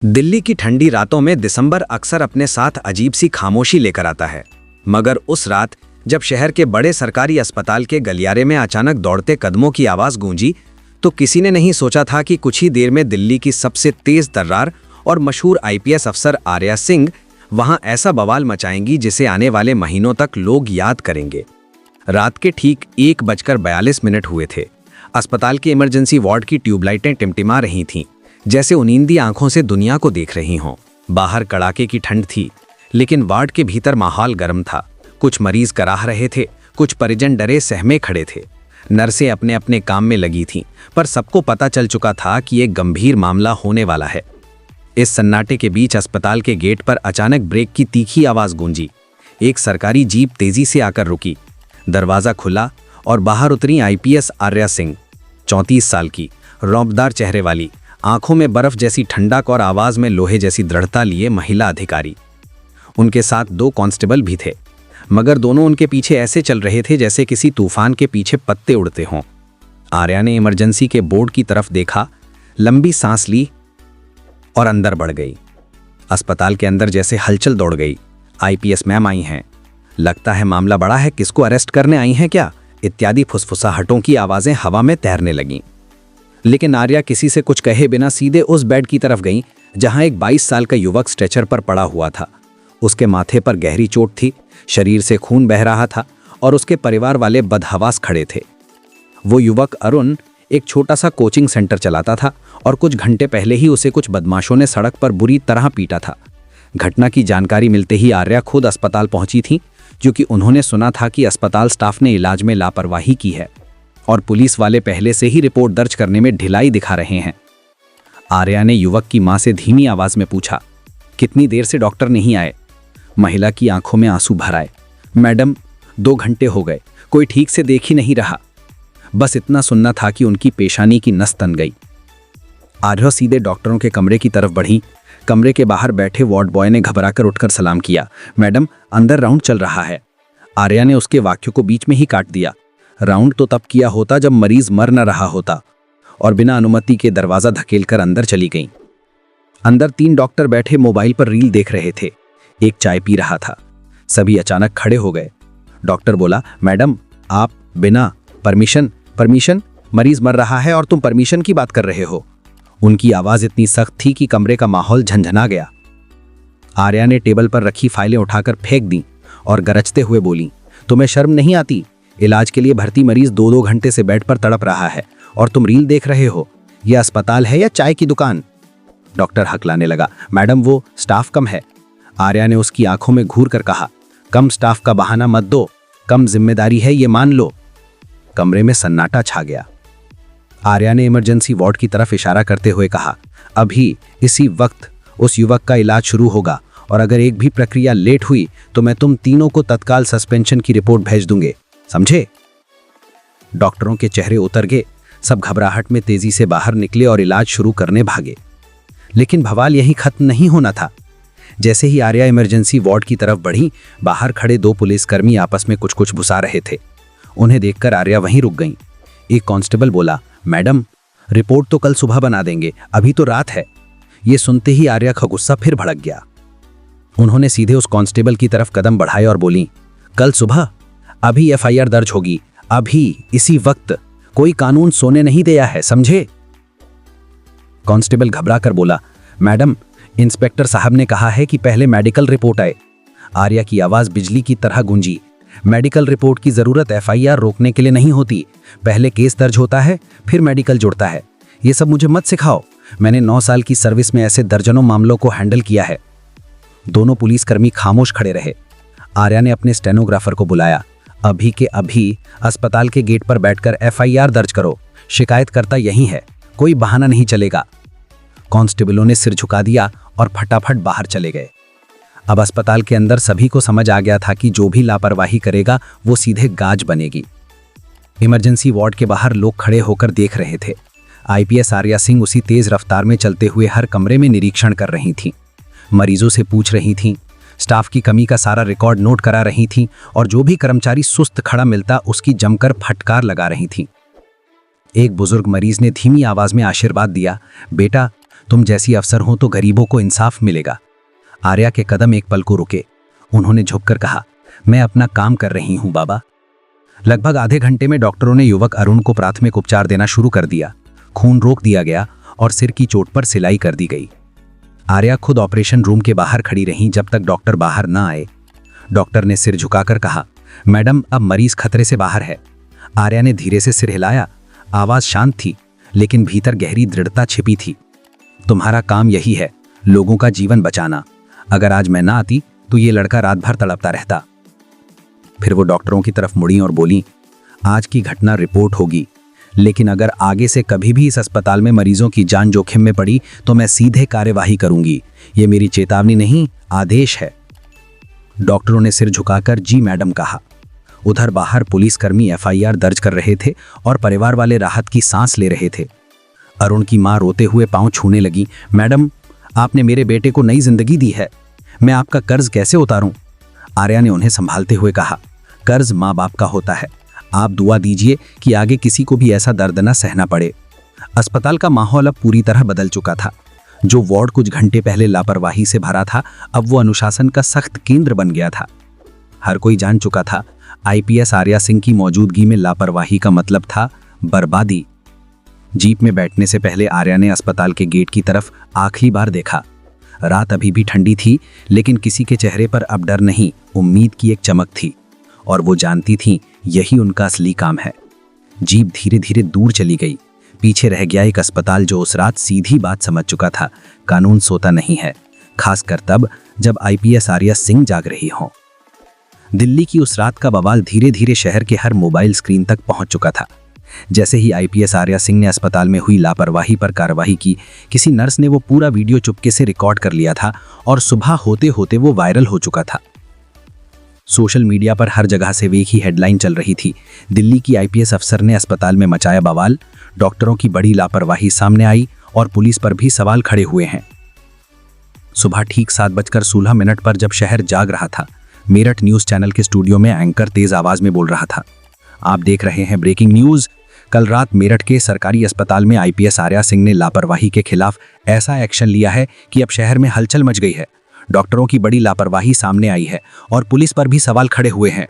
दिल्ली की ठंडी रातों में दिसंबर अक्सर अपने साथ अजीब सी खामोशी लेकर आता है। मगर उस रात जब शहर के बड़े सरकारी अस्पताल के गलियारे में अचानक दौड़ते कदमों की आवाज गूंजी, तो किसी ने नहीं सोचा था कि कुछ ही देर में दिल्ली की सबसे तेज तर्रार और मशहूर आईपीएस अफसर आर्या सिंह वहां ऐसा बवाल मचाएंगी जिसे आने वाले महीनों तक लोग याद करेंगे। रात के ठीक 1:42 हुए थे। अस्पताल के इमरजेंसी वार्ड की ट्यूबलाइटें टिमटिमा रही थीं, जैसे उनींदी आंखों से दुनिया को देख रही हों। बाहर कड़ाके की ठंड थी, लेकिन वार्ड के भीतर माहौल गर्म था। कुछ मरीज कराह रहे थे, कुछ परिजन डरे सहमे खड़े थे। नर्सें अपने अपने काम में लगी थीं, पर सबको पता चल चुका था कि एक गंभीर मामला होने वाला है। इस सन्नाटे के बीच अस्पताल के गेट पर अचानक ब्रेक की तीखी आवाज गूंजी। एक सरकारी जीप तेजी से आकर रुकी। दरवाजा खुला और बाहर उतरी आईपीएस आर्या सिंह, 34 साल की, रौबदार चेहरे वाली, आंखों में बर्फ जैसी ठंडक और आवाज में लोहे जैसी दृढ़ता लिए महिला अधिकारी। उनके साथ 2 कांस्टेबल भी थे, मगर दोनों उनके पीछे ऐसे चल रहे थे जैसे किसी तूफान के पीछे पत्ते उड़ते हों। आर्या ने इमरजेंसी के बोर्ड की तरफ देखा, लंबी सांस ली और अंदर बढ़ गई। अस्पताल के अंदर जैसे हलचल दौड़ गई। आईपीएस मैम आई हैं, लगता है मामला बड़ा है, किसको अरेस्ट करने आई हैं क्या, इत्यादि फुसफुसाहटों की आवाजें हवा में तैरने लगीं। लेकिन आर्या किसी से कुछ कहे बिना सीधे उस बेड की तरफ गई जहां एक 22 साल का युवक स्ट्रेचर पर पड़ा हुआ था। उसके माथे पर गहरी चोट थी, शरीर से खून बह रहा था और उसके परिवार वाले बदहवास खड़े थे। वो युवक अरुण एक छोटा सा कोचिंग सेंटर चलाता था और कुछ घंटे पहले ही उसे कुछ बदमाशों ने सड़क पर बुरी तरह पीटा था। घटना की जानकारी मिलते ही आर्या खुद अस्पताल पहुंची थी, क्योंकि उन्होंने सुना था कि अस्पताल स्टाफ ने इलाज में लापरवाही की है और पुलिस वाले पहले से ही रिपोर्ट दर्ज करने में ढिलाई दिखा रहे हैं। आर्या ने युवक की मां से धीमी आवाज में पूछा, कितनी देर से डॉक्टर नहीं आए? महिला की आंखों में आंसू भर आए। मैडम, 2 घंटे हो गए, कोई ठीक से देख ही नहीं रहा। बस इतना सुनना था कि उनकी पेशानी की नस तन गई। आर्या सीधे डॉक्टरों के कमरे की तरफ बढ़ी। कमरे के बाहर बैठे वार्ड बॉय ने घबराकर उठकर सलाम किया। मैडम, अंदर राउंड चल रहा है। आर्या ने उसके वाक्य को बीच में ही काट दिया। राउंड तो तब किया होता जब मरीज मर न रहा होता, और बिना अनुमति के दरवाजा धकेलकर अंदर चली गई। अंदर 3 डॉक्टर बैठे मोबाइल पर रील देख रहे थे। एक चाय पी रहा था। सभी अचानक खड़े हो गए। डॉक्टर बोला, मैडम, आप बिना परमिशन, मरीज मर रहा है और तुम परमिशन की बात कर रहे हो। उनकी आवाज इतनी सख्त थी कि कमरे का माहौल झंझना गया। आर्या ने टेबल पर रखी फाइलें उठाकर फेंक दी और गरजते हुए बोली, तुम्हें शर्म नहीं आती? इलाज के लिए भर्ती मरीज 2-2 घंटे से बेड पर तड़प रहा है और तुम रील देख रहे हो। यह अस्पताल है या चाय की दुकान? डॉक्टर हकलाने लगा। मैडम, वो स्टाफ कम है। आर्या ने उसकी आंखों में घूर कर कहा, कम स्टाफ का बहाना मत दो, कम जिम्मेदारी है ये मान लो। कमरे में सन्नाटा छा गया। आर्या ने इमरजेंसी वार्ड की तरफ इशारा करते हुए कहा, अभी इसी वक्त उस युवक का इलाज शुरू होगा और अगर एक भी प्रक्रिया लेट हुई तो मैं तुम तीनों को तत्काल सस्पेंशन की रिपोर्ट भेज दूंगे, समझे? डॉक्टरों के चेहरे उतर गए। सब घबराहट में तेजी से बाहर निकले और इलाज शुरू करने भागे। लेकिन बवाल यहीं खत्म नहीं होना था। जैसे ही आर्या इमरजेंसी वार्ड की तरफ बढ़ी, बाहर खड़े 2 पुलिसकर्मी आपस में कुछ घुसा रहे थे। उन्हें देखकर आर्या वहीं रुक गई। एक कांस्टेबल बोला, मैडम, रिपोर्ट तो कल सुबह बना देंगे, अभी तो रात है। ये सुनते ही आर्या का गुस्सा फिर भड़क गया। उन्होंने सीधे उस कांस्टेबल की तरफ कदम बढ़ाए और बोली, कल सुबह? अभी एफआईआर दर्ज होगी, अभी इसी वक्त। कोई कानून सोने नहीं दिया है, समझे? कांस्टेबल घबरा कर बोला, मैडम, इंस्पेक्टर साहब ने कहा है कि पहले मेडिकल रिपोर्ट आए। आर्या की आवाज बिजली की तरह गूंजी। मेडिकल रिपोर्ट की जरूरत एफआईआर रोकने के लिए नहीं होती। पहले केस दर्ज होता है, फिर मेडिकल जुड़ता है। ये सब मुझे मत सिखाओ। मैंने 9 साल की सर्विस में ऐसे दर्जनों मामलों को हैंडल किया है। दोनों पुलिसकर्मी खामोश खड़े रहे। आर्या ने अपने स्टेनोग्राफर को बुलाया। अभी के अभी अस्पताल के गेट पर बैठकर एफआईआर दर्ज करो। शिकायतकर्ता यही है, कोई बहाना नहीं चलेगा। कांस्टेबलों ने सिर झुका दिया और फटाफट बाहर चले गए। अब अस्पताल के अंदर सभी को समझ आ गया था कि जो भी लापरवाही करेगा वो सीधे गाज बनेगी। इमरजेंसी वार्ड के बाहर लोग खड़े होकर देख रहे थे। आईपीएस आर्या सिंह उसी तेज रफ्तार में चलते हुए हर कमरे में निरीक्षण कर रही थीं, मरीजों से पूछ रही थीं, स्टाफ की कमी का सारा रिकॉर्ड नोट करा रही थीं और जो भी कर्मचारी सुस्त खड़ा मिलता उसकी जमकर फटकार लगा रही थीं। एक बुजुर्ग मरीज ने धीमी आवाज में आशीर्वाद दिया, बेटा, तुम जैसी अफसर हो तो गरीबों को इंसाफ मिलेगा। आर्या के कदम एक पल को रुके। उन्होंने झुककर कहा, मैं अपना काम कर रही हूं बाबा। लगभग आधे घंटे में डॉक्टरों ने युवक अरुण को प्राथमिक उपचार देना शुरू कर दिया। खून रोक दिया गया और सिर की चोट पर सिलाई कर दी गई। आर्या खुद ऑपरेशन रूम के बाहर खड़ी रहीं जब तक डॉक्टर बाहर न आए। डॉक्टर ने सिर झुकाकर कहा, मैडम अब मरीज खतरे से बाहर है। आर्या ने धीरे से सिर हिलाया। आवाज शांत थी लेकिन भीतर गहरी दृढ़ता छिपी थी। तुम्हारा काम यही है, लोगों का जीवन बचाना। अगर आज मैं ना आती तो ये लड़का रात भर तड़पता रहता। फिर वो डॉक्टरों की तरफ मुड़ी और बोली, आज की घटना रिपोर्ट होगी, लेकिन अगर आगे से कभी भी इस अस्पताल में मरीजों की जान जोखिम में पड़ी तो मैं सीधे कार्यवाही करूंगी। ये मेरी चेतावनी नहीं, आदेश है। डॉक्टरों ने सिर झुकाकर जी मैडम कहा। उधर बाहर पुलिसकर्मी एफआईआर दर्ज कर रहे थे और परिवार वाले राहत की सांस ले रहे थे। अरुण की मां रोते हुए पांव छूने लगी, मैडम आपने मेरे बेटे को नई जिंदगी दी है, मैं आपका कर्ज कैसे उतारूं? आर्या ने उन्हें संभालते हुए कहा, कर्ज माँ बाप का होता है, आप दुआ दीजिए कि आगे किसी को भी ऐसा दर्द न सहना पड़े। अस्पताल का माहौल अब पूरी तरह बदल चुका था। जो वार्ड कुछ घंटे पहले लापरवाही से भरा था, अब वो अनुशासन का सख्त केंद्र बन गया था। हर कोई जान चुका था, आईपीएस आर्या सिंह की मौजूदगी में लापरवाही का मतलब था बर्बादी। जीप में बैठने से पहले आर्या ने अस्पताल के गेट की तरफ आखिरी बार देखा। रात अभी भी ठंडी थी, लेकिन किसी के चेहरे पर अब डर नहीं, उम्मीद की एक चमक थी, और वो जानती थी यही उनका असली काम है। जीप धीरे धीरे दूर चली गई। पीछे रह गया एक अस्पताल जो उस रात सीधी बात समझ चुका था, कानून सोता नहीं है, खासकर तब जब आईपीएस आर्या सिंह जाग रही हो। दिल्ली की उस रात का बवाल धीरे धीरे शहर के हर मोबाइल स्क्रीन तक पहुंच चुका था। जैसे ही आईपीएस आर्या सिंह ने अस्पताल में हुई लापरवाही पर कार्रवाई की, किसी नर्स ने वो पूरा वीडियो चुपके से रिकॉर्ड कर लिया था और सुबह होते होते वो वायरल हो चुका था। सोशल मीडिया पर हर जगह से एक ही हेडलाइन चल रही थी, दिल्ली की आईपीएस अफसर ने अस्पताल में मचाया बवाल, डॉक्टरों की बड़ी लापरवाही सामने आई और पुलिस पर भी सवाल खड़े हुए हैं। सुबह ठीक 7:16 पर जब शहर जाग रहा था, मेरठ न्यूज चैनल के स्टूडियो में एंकर तेज आवाज में बोल रहा था, आप देख रहे हैं ब्रेकिंग न्यूज। कल रात मेरठ के सरकारी अस्पताल में आईपीएस आर्या सिंह ने लापरवाही के खिलाफ ऐसा एक्शन लिया है कि अब शहर में हलचल मच गई है। डॉक्टरों की बड़ी लापरवाही सामने आई है और पुलिस पर भी सवाल खड़े हुए हैं।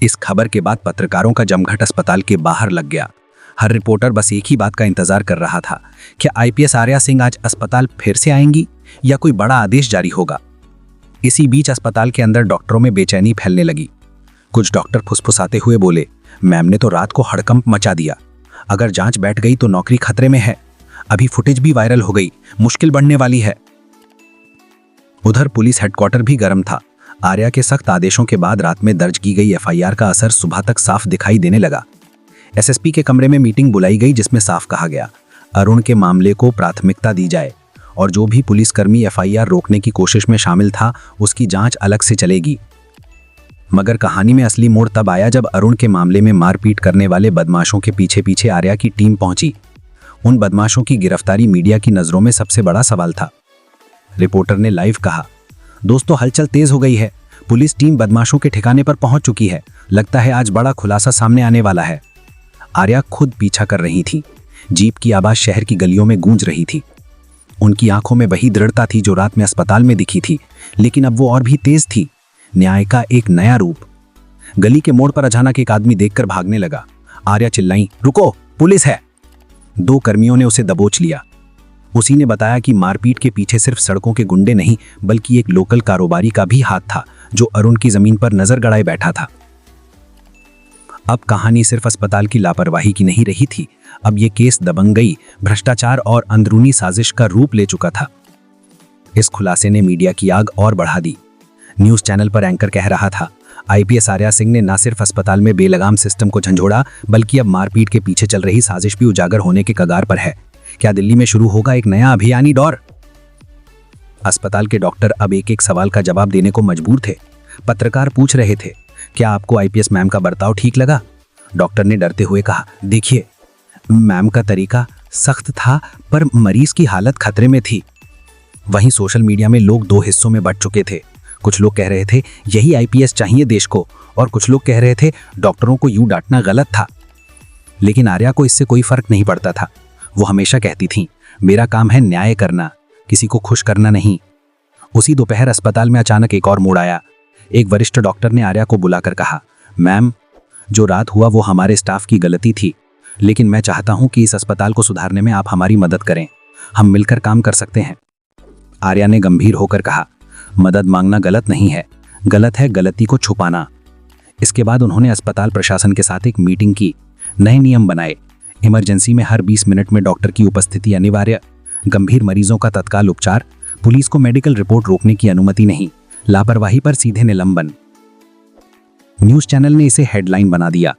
इस खबर के बाद पत्रकारों का जमघट अस्पताल के बाहर लग गया। हर रिपोर्टर बस एक ही बात का इंतजार कर रहा था, क्या आईपीएस आर्या सिंह आज अस्पताल फिर से आएंगी या कोई बड़ा आदेश जारी होगा। इसी बीच अस्पताल के अंदर डॉक्टरों में बेचैनी फैलने लगी। कुछ डॉक्टर फुसफुसाते हुए बोले, मैम ने तो रात को हड़कंप मचा दिया, अगर जांच बैठ गई तो नौकरी खतरे में है, अभी फुटेज भी वायरल हो गई, मुश्किल बढ़ने वाली है। उधर पुलिस हेडक्वार्टर भी गर्म था। आर्या के सख्त आदेशों के बाद रात में दर्ज की गई एफआईआर का असर सुबह तक साफ दिखाई देने लगा। एसएसपी के कमरे में मीटिंग बुलाई गई जिसमें साफ कहा गया, अरुण के मामले को प्राथमिकता दी जाए और जो भी पुलिसकर्मी एफआईआर रोकने की कोशिश में शामिल था उसकी जांच अलग से चलेगी। मगर कहानी में असली मोड़ तब आया जब अरुण के मामले में मारपीट करने वाले बदमाशों के पीछे पीछे आर्या की टीम पहुंची। उन बदमाशों की गिरफ्तारी मीडिया की नजरों में सबसे बड़ा सवाल था। रिपोर्टर ने लाइव कहा, दोस्तों हलचल तेज हो गई है, पुलिस टीम बदमाशों के ठिकाने पर पहुंच चुकी है, लगता है आज बड़ा खुलासा सामने आने वाला है। आर्या खुद पीछा कर रही थी। जीप की आवाज शहर की गलियों में गूंज रही थी। उनकी आंखों में वही दृढ़ता थी जो रात में अस्पताल में दिखी थी, लेकिन अब वो और भी तेज थी, न्याय का एक नया रूप। गली के मोड़ पर अचानक एक आदमी देखकर भागने लगा। आर्या चिल्लाई, रुको, पुलिस है। 2 कर्मियों ने उसे दबोच लिया। उसी ने बताया कि मारपीट के पीछे सिर्फ सड़कों के गुंडे नहीं बल्कि एक लोकल कारोबारी का भी हाथ था जो अरुण की जमीन पर नजर गड़ाए बैठा था। अब कहानी सिर्फ अस्पताल की लापरवाही की नहीं रही थी, अब यह केस दबंगई, भ्रष्टाचार और अंदरूनी साजिश का रूप ले चुका था। इस खुलासे ने मीडिया की आग और बढ़ा दी। न्यूज चैनल पर एंकर कह रहा था, आईपीएस आर्या सिंह ने न सिर्फ अस्पताल में बेलगाम सिस्टम को झंझोड़ा बल्कि अब मारपीट के पीछे चल रही साजिश भी उजागर होने के कगार पर है। क्या दिल्ली में शुरू होगा एक नया अभियानी दौर? अस्पताल के डॉक्टर अब एक एक सवाल का जवाब देने को मजबूर थे। पत्रकार पूछ रहे थे, क्या आपको आईपीएस मैम का बर्ताव ठीक लगा? डॉक्टर ने डरते हुए कहा, देखिए मैम का तरीका सख्त था पर मरीज की हालत खतरे में थी। वहीं सोशल मीडिया में लोग 2 हिस्सों में बंट चुके थे। कुछ लोग कह रहे थे यही आईपीएस चाहिए देश को, और कुछ लोग कह रहे थे डॉक्टरों को यूं डांटना गलत था। लेकिन आर्या को इससे कोई फर्क नहीं पड़ता था। वो हमेशा कहती थी, मेरा काम है न्याय करना, किसी को खुश करना नहीं। उसी दोपहर अस्पताल में अचानक एक और मोड़ आया। एक वरिष्ठ डॉक्टर ने आर्या को बुलाकर कहा, मैम, जो रात हुआ वो हमारे स्टाफ की गलती थी, लेकिन मैं चाहता हूं कि इस अस्पताल को सुधारने में आप हमारी मदद करें। हम मिलकर काम कर सकते हैं। आर्या ने गंभीर होकर कहा, मदद मांगना गलत नहीं है, गलत है गलती को छुपाना। इसके बाद उन्होंने अस्पताल प्रशासन के साथ एक मीटिंग की, नए नियम बनाए। इमरजेंसी में हर 20 मिनट में डॉक्टर की उपस्थिति अनिवार्य, गंभीर मरीजों का तत्काल उपचार, पुलिस को मेडिकल रिपोर्ट रोकने की अनुमति नहीं, लापरवाही पर सीधे निलंबन। न्यूज चैनल ने इसे हेडलाइन बना दिया।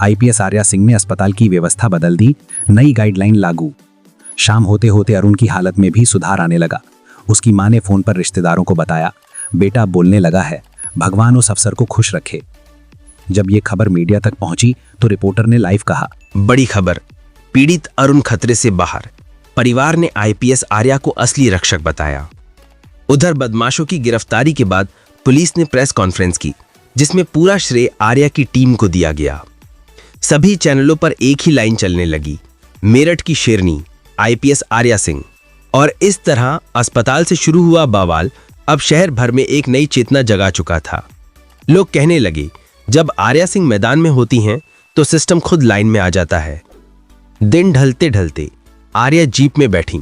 आईपीएस आर्या सिंह ने अस्पताल की व्यवस्था बदल दी, नई गाइडलाइन लागू। शाम होते होते अरुण की हालत में भी सुधार आने लगा। उसकी मां ने फोन पर रिश्तेदारों को बताया, बेटा बोलने लगा है, भगवान उस अफसर को खुश रखे। जब ये खबर मीडिया तक पहुंची तो रिपोर्टर ने लाइव कहा, बड़ी खबर, पीड़ित अरुण खतरे से बाहर। परिवार ने आईपीएस आर्या को असली रक्षक बताया। उधर बदमाशों की गिरफ्तारी के बाद पुलिस ने प्रेस कॉन्फ्रेंस की, जिसमें पूरा श्रेय आर्या की टीम को दिया गया। सभी चैनलों पर एक ही लाइन चलने लगी, मेरठ की शेरनी आईपीएस आर्या सिंह। और इस तरह अस्पताल से शुरू हुआ बवाल अब शहर भर में एक नई चेतना जगा चुका था। लोग कहने लगे, जब आर्या सिंह मैदान में होती हैं तो सिस्टम खुद लाइन में आ जाता है। दिन ढलते ढलते आर्या जीप में बैठी।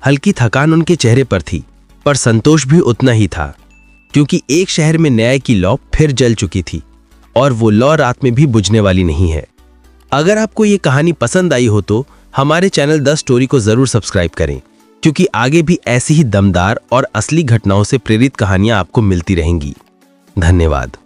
हल्की थकान उनके चेहरे पर थी, पर संतोष भी उतना ही था, क्योंकि एक शहर में न्याय की लौ फिर जल चुकी थी और वो लौ रात में भी बुझने वाली नहीं है। अगर आपको ये कहानी पसंद आई हो तो हमारे चैनल द स्टोरी को जरूर सब्सक्राइब करें, क्योंकि आगे भी ऐसी ही दमदार और असली घटनाओं से प्रेरित कहानियां आपको मिलती रहेंगी। धन्यवाद।